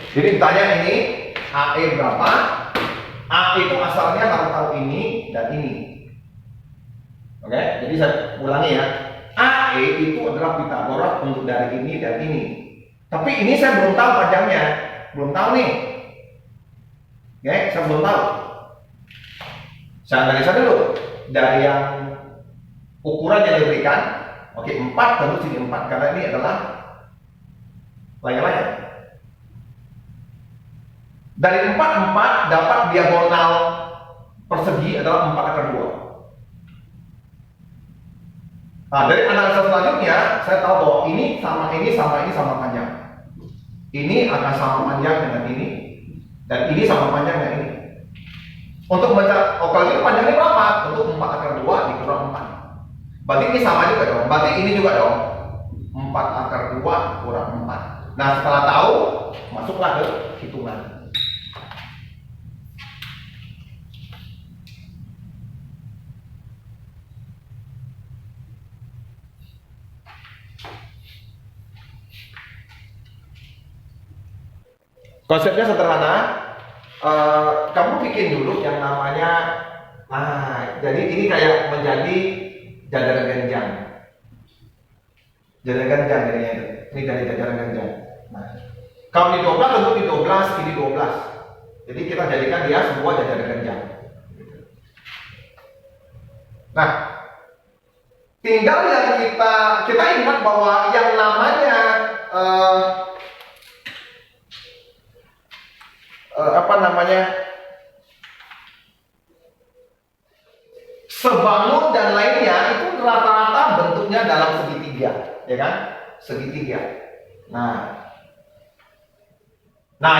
Jadi ditanya ini AE berapa? A itu asalnya harus tahu ini dan ini. Oke, jadi saya ulangi ya. AE itu adalah Pythagoras untuk dari ini dan ini. Tapi ini saya belum tahu panjangnya, belum tahu nih. Oke, saya belum tahu. Saya analisa dulu dari yang ukuran yang diberikan. Oke, 4 tentu sini 4 karena ini adalah layar-layar. Dari 4 dapat diagonal persegi adalah 4/2. Nah, dari analisa selanjutnya saya tahu bahwa ini sama panjang. Ini akan sama panjang dengan ini dan ini sama panjang dengan ini. Untuk membaca kalau ini panjangnya berapa? Untuk 4/2 dikurang 4. Berarti ini sama juga dong. Berarti ini juga dong. 4/2 kurang 4. Nah, setelah tahu, masuklah ke hitungan. Konsepnya sederhana. Kamu bikin dulu yang namanya, jadi ini kayak menjadi jajaran ganjang. Jajaran ganjang jadinya itu. Ini dari jajaran ganjang. Nah, kalau di 12 tentu di 12, ini 12. Jadi kita jadikan dia sebuah jajaran ganjang. Nah, tinggal yang kita ingat bahwa yang namanya sebangun dan lainnya itu rata-rata bentuknya dalam segitiga, ya kan? Segitiga. Nah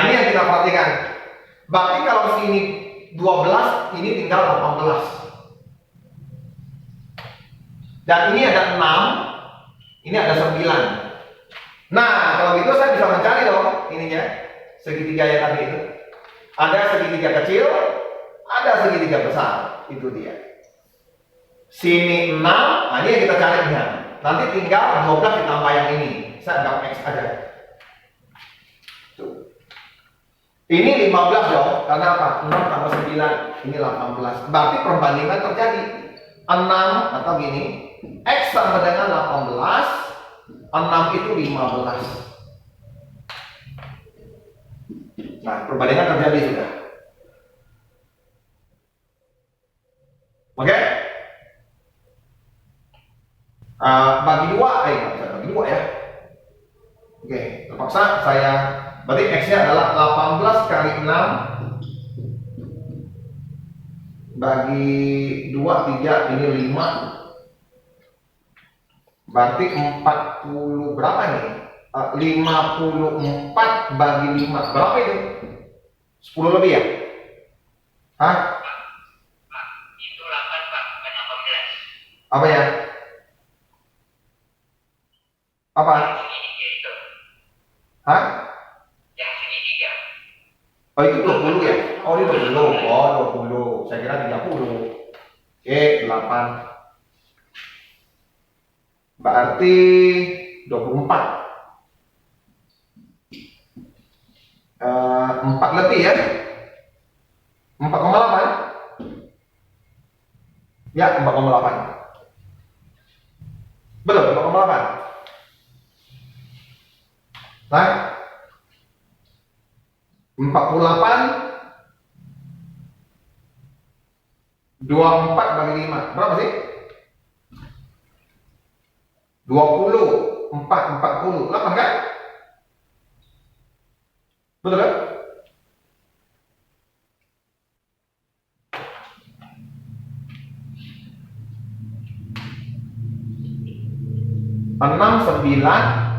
ini yang kita perhatikan. Berarti kalau sini 12, ini tinggal 18. Dan ini ada 6, ini ada 9. Nah, kalau gitu saya bisa mencari dong ininya, segitiga yang tadi itu. Ada segitiga kecil, ada segitiga besar, itu dia. Sini 6, nah ini yang kita cari ya. Nanti tinggal 12 ditambah yang ini. Saya anggap X aja. Tuh. Ini 15 dong, karena apa? 6 tambah 9, ini 18. Berarti perbandingan terjadi. 6 atau gini, X sama dengan 18, 6 itu 15. Nah, perbandingan terjadi sudah. Oke? Bagi 2, bagi 2 ya. Oke, terpaksa saya, berarti X-nya adalah 18 kali 6 bagi 2, 3, ini 5. Berarti 40 berapa nih? 54 bagi 5 berapa itu? 10 lebih ya? Hah? Itu 8 Pak, bukan 18. Apa ya? Apa? Segitiga itu. Hah? Yang segitiga. Oh itu 20 ya? Oh ini 20. Oh 20. Saya kira 30. Oke, 8. Berarti 24. 4 lebih ya? 4,8? Ya, 4,8. Belum, 4,8. Nah, 48 24 bagi 5 berapa sih? 20 4 40 8 kan? Betul kan? Enam 9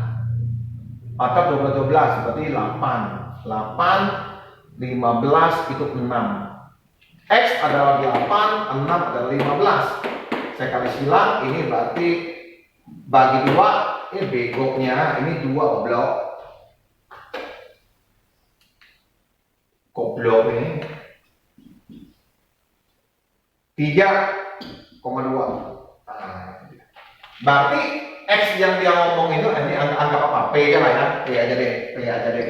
atau 12 berarti 8 15 itu 6. X adalah 8, 6 adalah 15. Saya kali silang, ini berarti bagi 2, ini begonya, ini 2 goblok ini 3,2. Berarti X yang dia ngomong itu, ini anggap apa? P aja lah ya, P aja deh.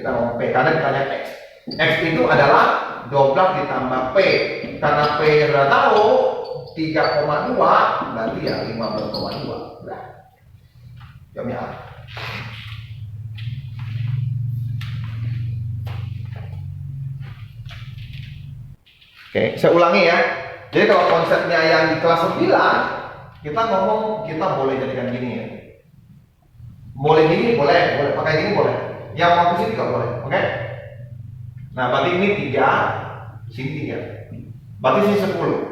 Kita ngomong P karena ditanya X. X itu adalah 12 ditambah P. Karena P sudah tahu 3,2 berarti ya 15,2. Nah, jamnya A. Oke, saya ulangi ya. Jadi kalau konsepnya yang di kelas 9, kita ngomong kita boleh jadikan gini ya. Boleh gini, boleh pakai gini boleh. Yang mau ke sini juga boleh, oke? Nah, berarti ini 3, sini 3. Berarti sini 10.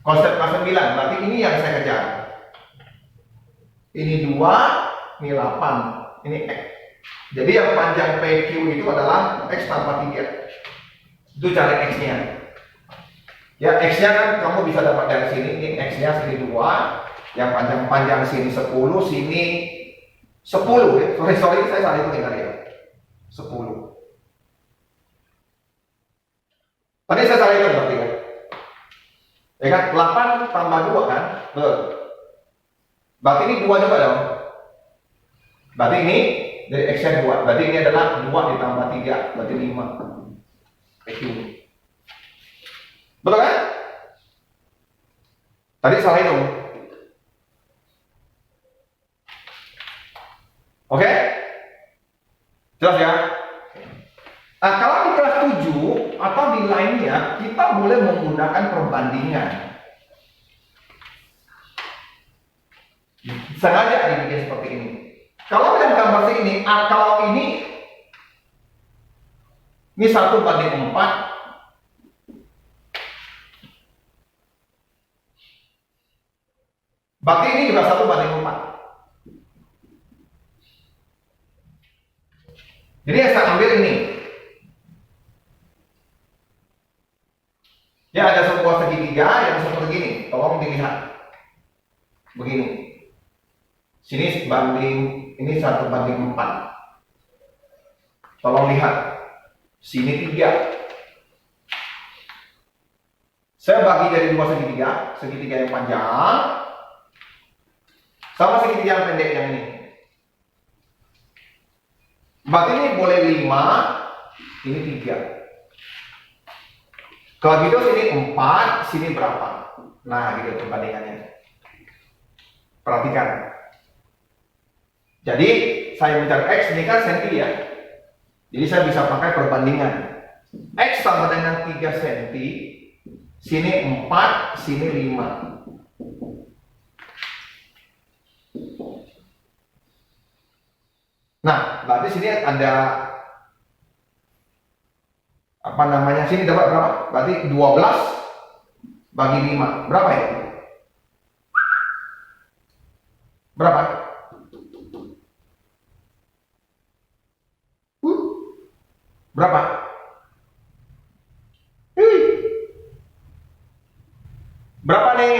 Konsep kelas 9, berarti ini yang saya kejar. Ini 2, ini 8, ini X. Jadi yang panjang PQ itu adalah X tambah 3. Itu cari X-nya. Ya, X-nya kan kamu bisa dapat dari sini. Ini X-nya sini 2. Yang panjang-panjang sini 10, sini 10 ya. Sorry, saya salah hitung tadi ya. 10. Tadi saya salah hitung berarti kan? Ya kan? 8 tambah 2 kan? Betul. Berarti ini 2 juga dong. Berarti ini dari X-nya 2. Berarti ini adalah 2 ditambah 3. Berarti 5. PQ. Betul kan? Tadi salah hitung. Oke? Jelas ya? Nah, kalau di kelas 7 atau di lainnya, kita boleh menggunakan perbandingan. Sengaja dibikin seperti ini. Kalau yang gambar ini, kalau ini 1/4. Berarti ini juga 1/4. Jadi yang saya ambil ini. Ya, ada sebuah segitiga yang seperti ini. Tolong dilihat. Begini. Sini banding, ini 1/4. Tolong lihat. Sini 3. Saya bagi jadi 2 segitiga. Segitiga yang panjang sama segitiga yang pendek yang ini. Berarti ini boleh 5, ini 3. Kalau gitu sini 4, sini berapa? Nah, gitu perbandingannya. Perhatikan. Jadi, saya mencari X, ini kan senti ya. Jadi saya bisa pakai perbandingan. X sama dengan 3 cm, sini 4, sini 5. Nah, berarti sini ada apa namanya? Sini dapat berapa? Berarti 12 bagi 5. Berapa ya? Berapa? Berapa? Berapa nih?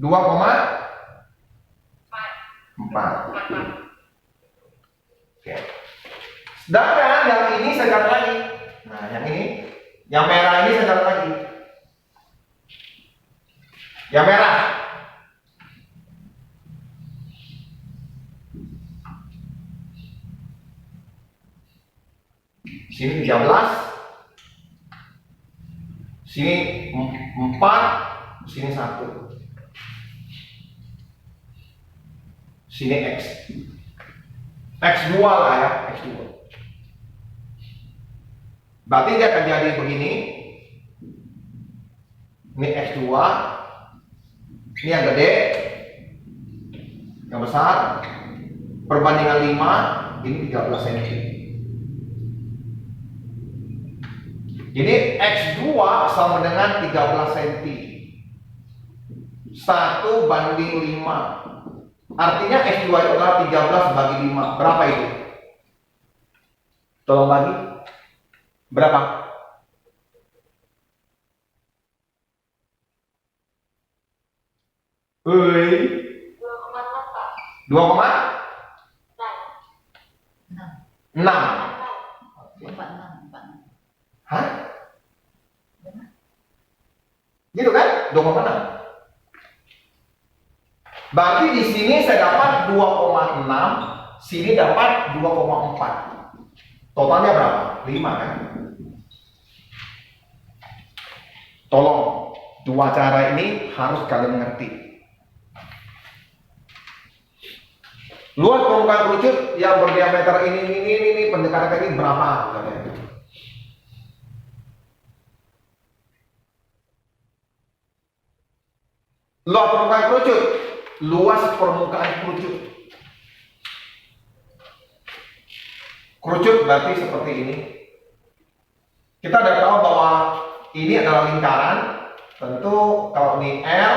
2,4. Oke. Sedangkan yang ini saya cari lagi. Nah, yang ini, yang merah ini saya cari lagi. Yang merah. Sini 13. Sini 4, sini 1. Sini X. X2 lah ya, X2. Berarti dia akan jadi begini. Ini X2. Ini yang gede. Yang besar. Perbandingan 5, ini 13 cm. Jadi X2 sama dengan 13 cm. 1/5. Artinya X2 itu adalah 13 bagi 5. Berapa itu? Tolong bagi. Berapa? Hei. 2,6. Hah? Gitu kan? 2,6. Berarti di sini saya dapat 2,6, sini dapat 2,4. Totalnya berapa? 5 kan? Tolong, dua cara ini harus kalian ngerti. Luas permukaan kerucut yang berdiameter ini pendekatan ini berapa? Kalian? Luas permukaan kerucut, luas permukaan kerucut. Kerucut berarti seperti ini. Kita udah tahu bahwa ini adalah lingkaran. Tentu kalau ini L,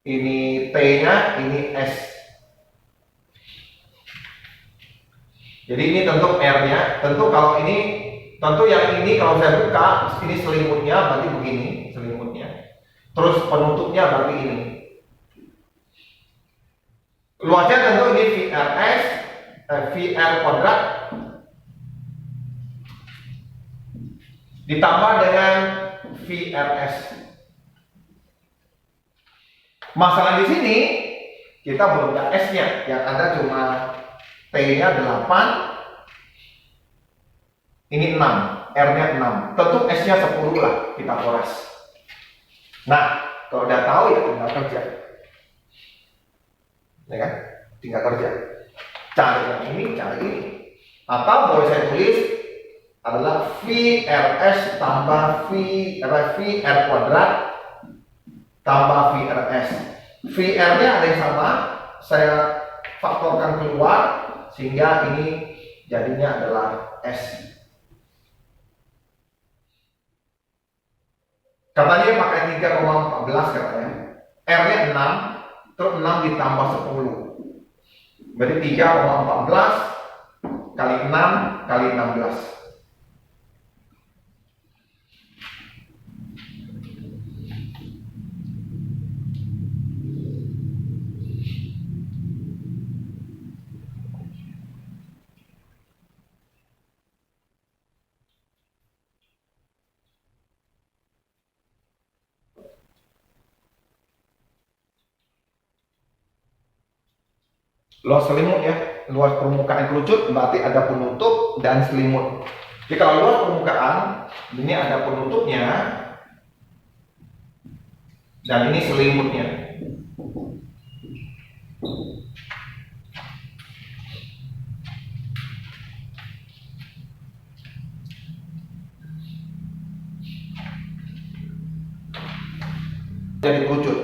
ini T-nya, ini S. Jadi ini tentu R-nya. Tentu kalau ini, tentu yang ini kalau saya buka, ini selimutnya berarti begini, selimutnya. Terus penutupnya berarti ini. Luasnya tentu ini VRS, VR kuadrat ditambah dengan VRS. Masalah di sini kita belum ada S-nya, yang ada cuma T-nya 8, ini 6, R-nya 6. Tentu S-nya 10 lah kita poles. Nah, kalau udah tahu ya tinggal kerja. Ya kan? Tinggal kerja. Cari yang ini, cari ini. Atau boleh saya tulis adalah VRS tambah VR kuadrat tambah VRS. VR-nya ada yang sama, saya faktorkan keluar sehingga ini jadinya adalah S. Katanya pakai 3,14 katanya. R-nya 6, terus 6 ditambah 10. Berarti 3,14 kali 6 kali 16. Luas selimut ya, luas permukaan kerucut berarti ada penutup dan selimut. Jadi kalau luas permukaan, ini ada penutupnya dan ini selimutnya. Jadi kerucut.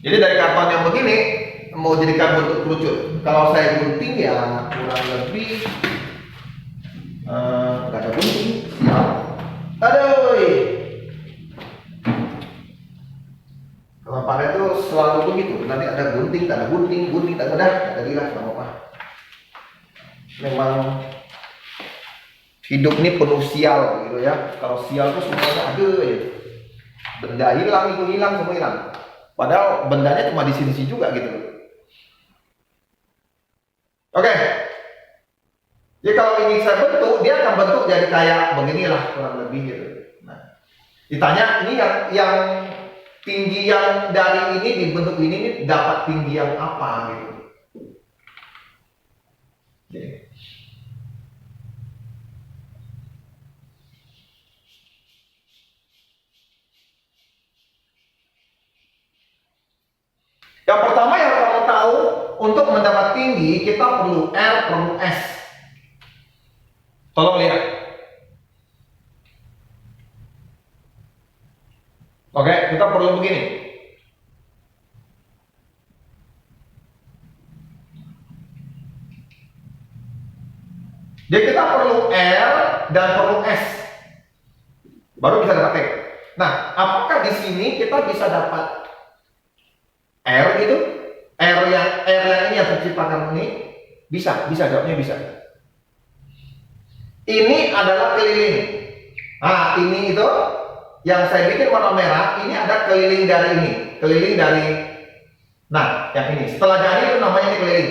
Jadi dari karton yang begini mau jadikan bentuk kerucut. Kalau saya gunting ya kurang lebih nggak ada gunting. Siap. Aduh. Kalau pakai itu selalu begitu. Nanti ada gunting, tak ada gunting, tak ada, jadilah sama apa. Memang hidup ini penuh sial gitu ya. Kalau sial itu semuanya ada ya. Benda hilang, itu hilang, semua hilang. Padahal bendanya cuma di sini juga gitu. Oke. Jadi kalau ini saya bentuk, dia akan bentuk jadi kayak beginilah kurang lebih gitu. Nah, ditanya ini yang tinggi yang dari ini dibentuk ini dapat tinggi yang apa gitu. Oke. Yang pertama yang kamu tahu, untuk mendapat tinggi kita perlu R, perlu S. Tolong lihat. Oke, kita perlu begini. Jadi kita perlu R dan perlu S. Baru bisa dapat T. Nah, apakah di sini kita bisa dapat R gitu? R yang ini yang terciptakan ini bisa jawabnya bisa. Ini adalah keliling. Nah, ini itu yang saya bikin warna merah, ini ada keliling dari ini, keliling dari. Nah, yang ini. Setelah jadi itu namanya ini keliling.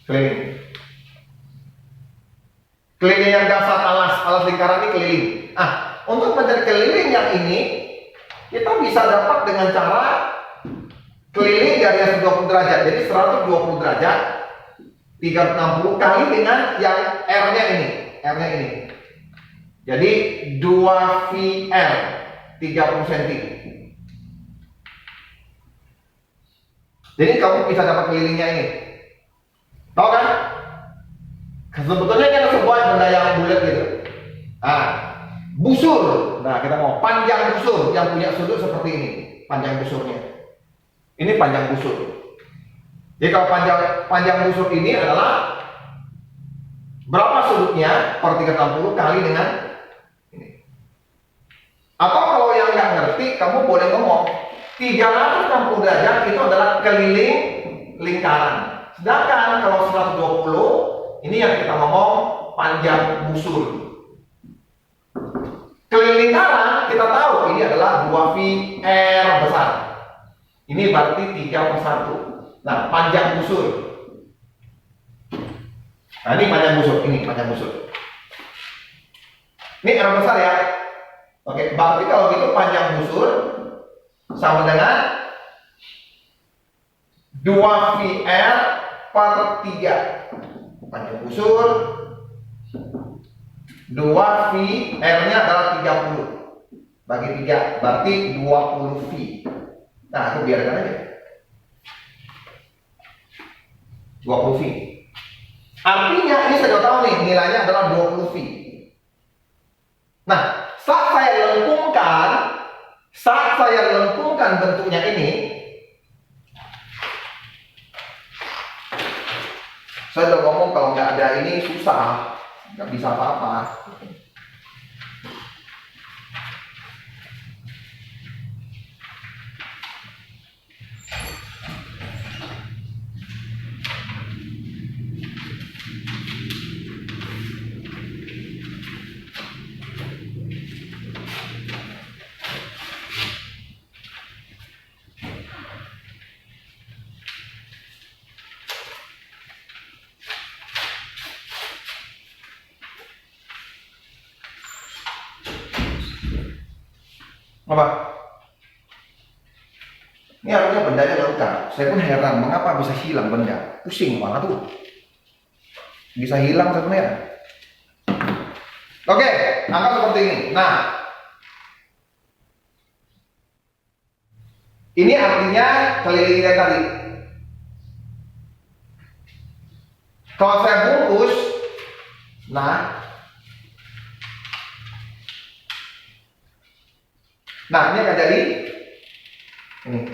Keliling. Keliling yang dasar alas lingkaran ini keliling. Ah, untuk mencari keliling yang ini kita bisa dapat dengan cara keliling dari 120 derajat. Jadi 120 derajat 360 kali dengan yang R-nya ini. R-nya ini. Jadi 2VL 30 cm. Jadi kamu bisa dapat kelilingnya ini. Tahu kan? Sebetulnya ini adalah sebuah benda yang bulat gitu. Nah, busur. Nah, kita mau panjang busur yang punya sudut seperti ini. Panjang busurnya. Ini panjang busur. Jadi kalau panjang busur ini adalah berapa sudutnya per 360 kali dengan ini. Atau kalau yang nggak ngerti, kamu boleh ngomong 360 derajat itu adalah keliling lingkaran. Sedangkan kalau 120 ini yang kita ngomong panjang busur. Keliling lingkaran kita tahu ini adalah 2VR besar. Ini berarti 3/1. Nah, panjang busur. Nah, ini panjang busur, ini panjang busur. Ini R besar ya. Oke, berarti kalau gitu panjang busur sama dengan 2VR per 3. Panjang busur 2V, R-nya adalah 30 bagi 3, berarti 20V. Nah, aku biarkan aja 20V. Artinya ini saya sudah tahu nih, nilainya adalah 20V. Nah, saat saya lengkungkan bentuknya ini, saya udah ngomong kalau nggak ada ini susah, nggak bisa apa-apa. Apa? Ini harusnya bendanya lengkap. Saya pun heran mengapa bisa hilang benda. Pusing banget tuh. Bisa hilang sebenarnya. Oke, angka seperti ini. Nah, ini artinya kelilingnya tadi. Kalau saya bungkus, nah ini akan jadi ini.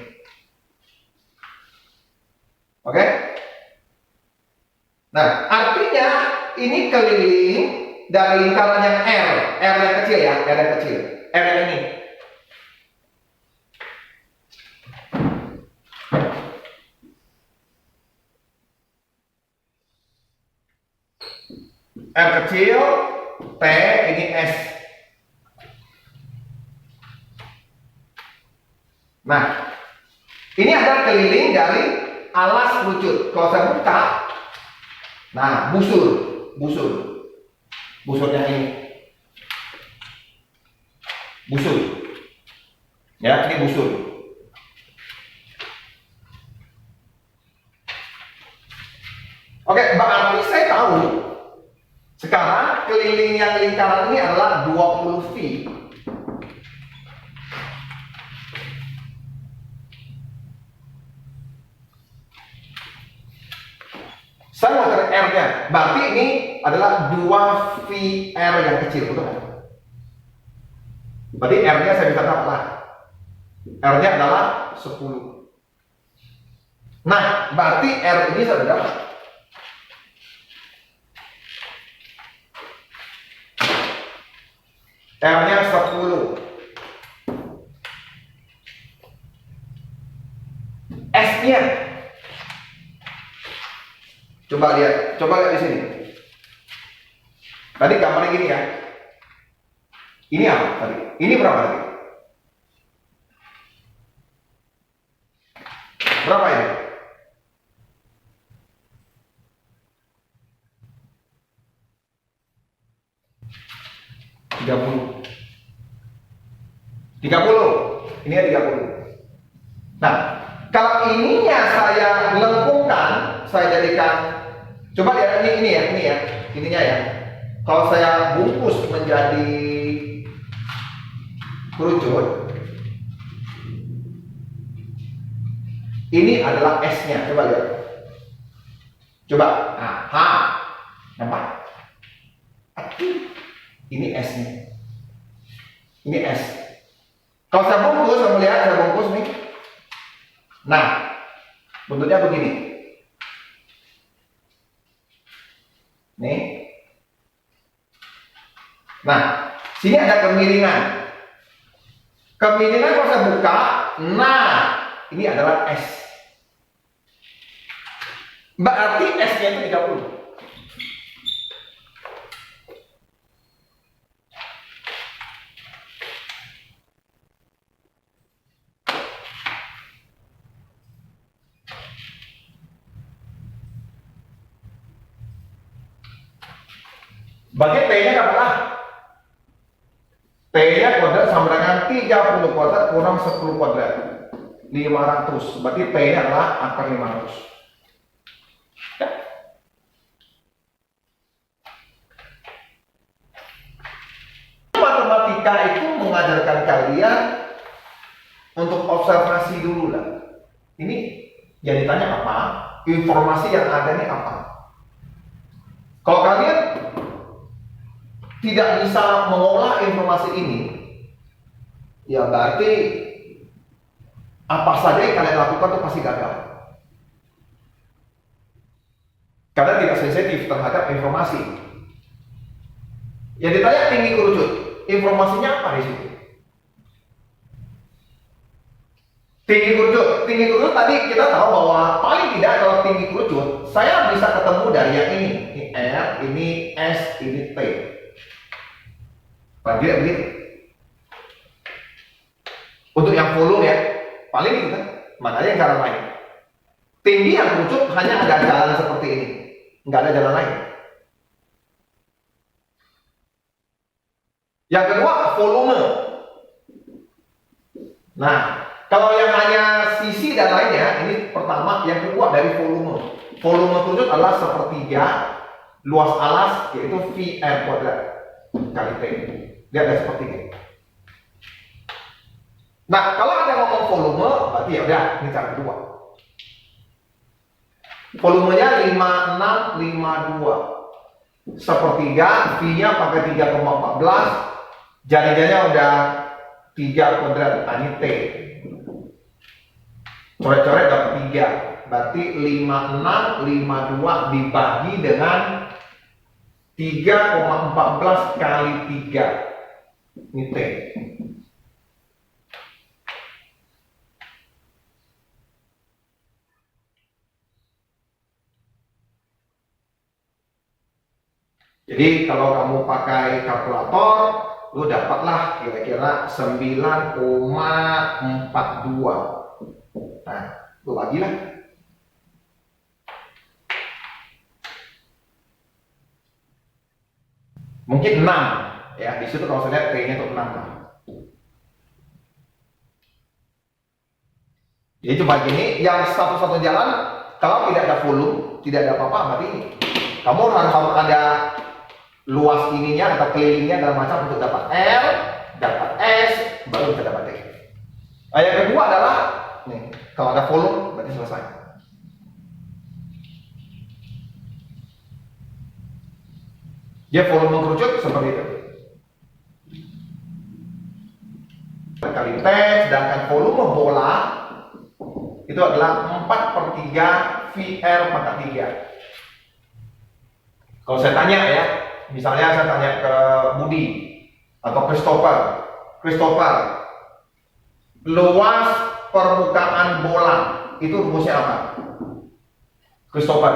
Oke? Nah, artinya ini keliling dari lingkaran yang R yang kecil ya, R yang kecil, R yang ini. R kecil, T, ini S. Nah, ini adalah keliling dari alas kerucut. Kalau saya buka, nah busurnya ini, busur, ya ini busur. Oke, berarti saya tahu sekarang keliling yang lingkaran ini adalah 20V. Saya mau cari R-nya, berarti ini adalah 2VR yang kecil, betul kan? Berarti R-nya saya bisa dapat lah. R-nya adalah 10. Nah, berarti R ini saya dapat. R-nya 10. S-nya coba lihat di sini. Tadi gambarnya gini ya. Ini apa tadi? Ini berapa tadi? Berapa ini? Tiga puluh. Ini ya 30. Nah, kalau ininya saya lengkungkan, saya jadikan, Coba lihat ini ya, ininya ya. Kalau saya bungkus menjadi kerucut, ini adalah S-nya. Coba lihat. Coba. Nah, nampak? Ini S-nya. Ini S. Kalau saya bungkus, kamu lihat saya bungkus nih. Nah, bentuknya begini. Nih. Nah, sini ada kemiringan. Kemiringan kalau saya buka, nah, ini adalah S. Berarti S-nya itu 30. Bagi T-nya dapatlah. T-nya kuadrat sama dengan 30 kuadrat kurang 10 kuadrat. 500. Berarti T-nya adalah akar 500. Ya. Matematika itu mengajarkan kalian untuk observasi dulu lah. Ini yang ditanya apa? Informasi yang ada ini apa? Kalau kalian tidak bisa mengolah informasi ini, ya berarti apa saja yang kalian lakukan itu pasti gagal. Karena tidak sensitif terhadap informasi. Yang ditanya tinggi kerucut, informasinya apa di situ? Tinggi kerucut tadi kita tahu bahwa paling tidak kalau tinggi kerucut, saya bisa ketemu dari yang ini R, ini S, ini T. Paling tidak begitu. Untuk yang volume ya, paling itu kan. Makanya yang cara lain. Tinggi yang kerucut hanya ada jalan seperti ini, nggak ada jalan lain. Yang kedua, volume. Nah, kalau yang hanya sisi dan lainnya, ini pertama, yang kedua dari volume. Volume kerucut adalah sepertiga luas alas, yaitu VR kuadrat kali T. Dia ada sepertiga. Nah, kalau ada ngomong volume, berarti ya udah, ini cara kedua. Volumenya 5652. Sepertiga, V-nya pakai 3,14. Jari-jarinya udah 3 kuadrat, ini T. Coret-coret dapat 3. Berarti 5652 dibagi dengan 3,14 kali 3. Ini T. Jadi kalau kamu pakai kalkulator, lu dapatlah kira-kira 9,42. Nah, lu bagilah. Mungkin 6 ya, di situ kalau saya lihat T-nya itu 6 lah. Jadi coba gini, yang satu-satu jalan kalau tidak ada volume, tidak ada apa-apa, berarti kamu harus ada luas ininya atau kelilingnya dalam macam untuk dapat L, dapat S, baru bisa dapat T. Nah, yang kedua adalah nih, kalau ada volume berarti selesai. Dia volume kerucut seperti itu. Kali T, sedangkan volume bola itu adalah 4/3 VR pangkat 3. Kalau saya tanya ya, misalnya saya tanya ke Budi atau Christopher, luas permukaan bola itu rumusnya apa? Christopher,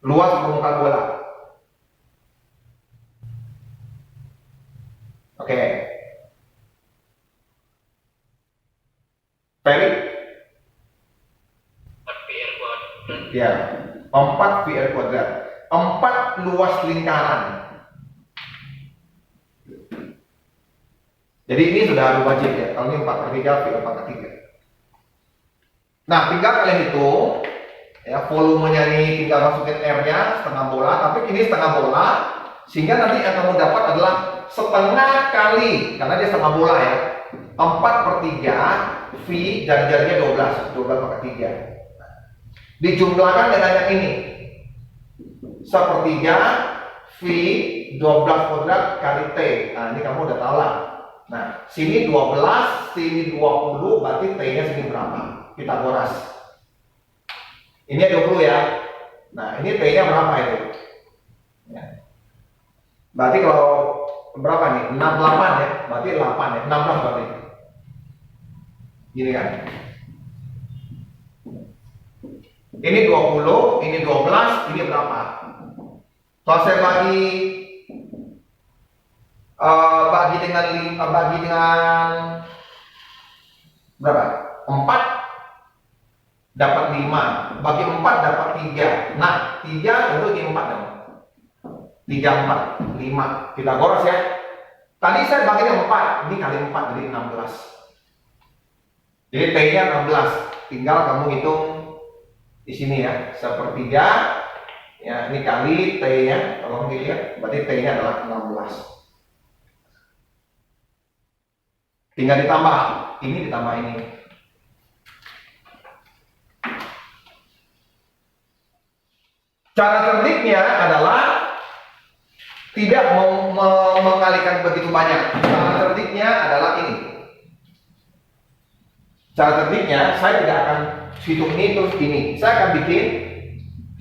luas permukaan bola. Oke. Ferry? 4 VR kuadrat. Ya, 4 VR kuadrat. 4 luas lingkaran. Jadi ini sudah wajib ya. Kalau ini 4/3 VR pangkat 3. Nah, tinggal kalian hitung Ya, volumenya ini tinggal masukin R-nya setengah bola, tapi ini setengah bola, sehingga nanti yang kamu dapat adalah setengah kali, karena dia setengah bola ya, 4/3 V, jari-jarinya 12/3. Dijumlahkan dengan yang ini, 1/3 V 12 kuadrat kali T. Nah, ini kamu udah tahu lah. Nah, sini 12, sini 20, berarti T-nya sini berapa? Pitagoras. Ini 20 ya. Nah, ini T-nya berapa itu? Ya. Berarti kalau berapa nih? 68 ya. Berarti 8 ya. 16 berarti. Gini kan? Ini 20, ini 12, ini berapa? Kalau saya bagi dengan berapa? 4 dapat 5, bagi 4 dapat 3. Nah, 3 itu di 4 dong. 3, 4, 5. Pitagoras ya. Tadi saya baginya 4, ini kali 4 jadi 16. Jadi T-nya 16. Tinggal kamu hitung di sini ya, 1/3. Ya, ini kali T-nya, tolong dilihat, berarti T-nya adalah 16. Tinggal ditambah, ini ditambah ini. Cara cerdiknya adalah tidak mengalihkan begitu banyak. Cara cerdiknya adalah ini. Cara cerdiknya, saya tidak akan hitung ini terus ini. Saya akan bikin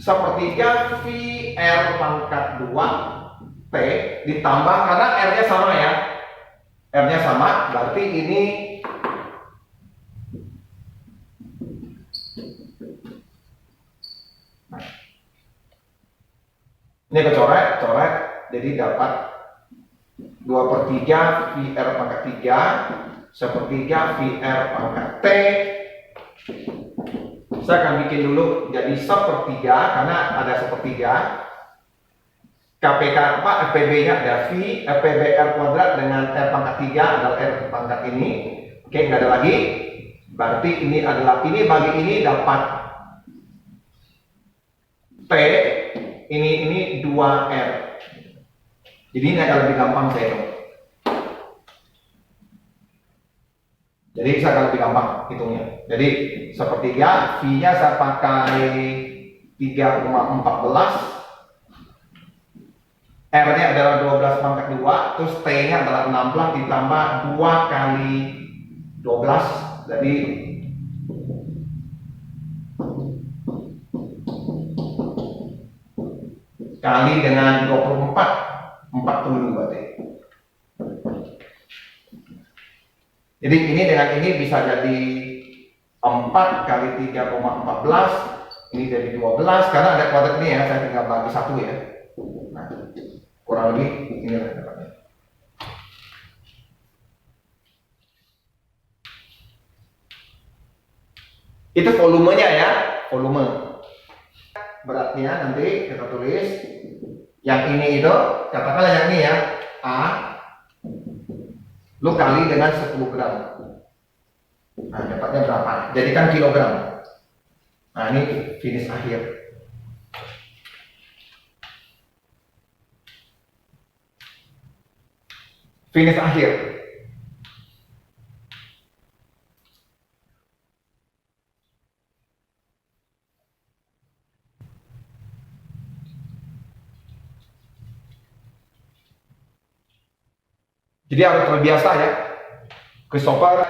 1/3 VR pangkat 2 T ditambah, karena R-nya sama ya. R-nya sama, berarti ini kecoret, jadi dapat 2/3 VR pangkat 3, 1/3 VR pangkat T. Saya akan bikin dulu jadi 1/3, karena ada 1/3. KPK apa? FPB-nya ada V, FPB R kuadrat dengan R pangkat 3 adalah R pangkat ini. Oke, nggak ada lagi. Berarti ini adalah ini bagi ini dapat T. Ini 2R. Jadi ini akan lebih gampang saya hitung. Jadi saya akan lebih gampang hitungnya. Jadi 1/3, V-nya saya pakai 3,14, R-nya adalah 12 pangkat 2, terus T-nya adalah 16 ditambah 2 kali 12, jadi kali dengan 24, 40 berarti. Jadi ini dengan ini bisa jadi 4 kali 3,14, ini jadi 12, karena ada kuadrat ini ya, saya tinggal bagi 1 ya. Nah, kurang lebih ini dapatnya. Itu volumenya ya, volume. Beratnya nanti kita tulis. Yang ini itu, katakanlah yang ini ya, A, lu kali dengan 10 gram. Nah, dapatnya berapa? Jadikan kilogram. Nah, ini finish akhir. Finish akhir. Jadi harus terbiasa ya. Christopher